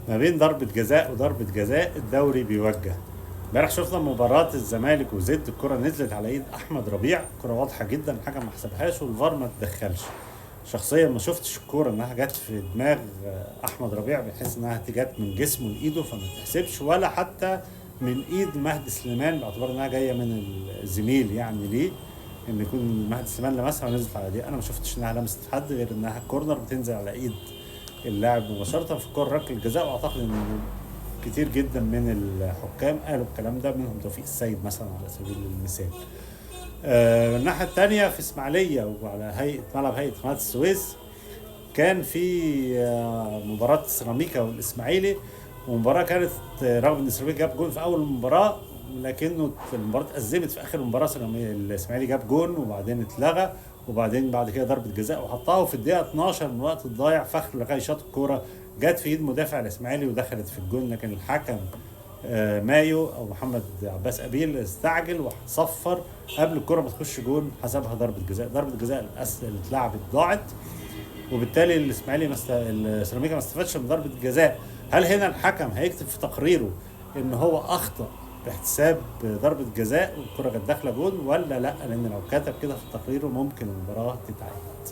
ما بين ضربة جزاء وضربة جزاء الدوري بيوجه. امبارح شفنا مباراة الزمالك وزد، الكرة نزلت على ايد احمد ربيع، كرة واضحة جدا، الحكم ما حسبهاش والفار ما تدخلش. شخصيا ما شفتش الكورة انها جت في دماغ احمد ربيع بحيث انها جت من جسمه لايده فما تحسبش، ولا حتى من ايد مهدي سليمان باعتبار انها جاية من الزميل يعني ليه، ان يكون مهدي سليمان لمسها ونزلت على دي. انا ما شفتش انها لمست حد غير انها كورنر بتنزل على ايد اللاعب مباشرة في كورة ركله الجزاء. واعتقد ان كتير جدا من الحكام قالوا الكلام ده، منهم توفيق السيد مثلا على سبيل المثال. الناحية التانية في اسماعيلية وعلى ملعب هيئة قناة السويس، كان في مباراة سيراميكا والاسماعيلي، ومباراة كانت رغم ان سيراميكا جاب جون في اول المباراة، لكنه المباراة اتأزمت في اخر المباراة. الاسماعيلي جاب جون وبعدين اتلغى، وبعدين بعد كده ضربة جزاء وحطها، وفي الدقيقة 12 من الوقت الضايع فخر لقاي شاط الكورة جت في ايد مدافع الاسماعيلي ودخلت في الجون، لكن الحكم مايو او محمد عباس ابيل استعجل وصفر قبل الكرة ما تخش جون، حسبها ضربة جزاء. ضربة جزاء اللي اتلعبت ضاعت، وبالتالي الاسماعيلي السيراميكا ما استفادش من ضربة الجزاء. هل هنا الحكم هيكتب في تقريره ان هو اخطأ باحتساب ضربة جزاء والكرة كانت داخلة جون، ولا لا؟ لان لو كتب كده في تقريره ممكن المباراة تتعاد.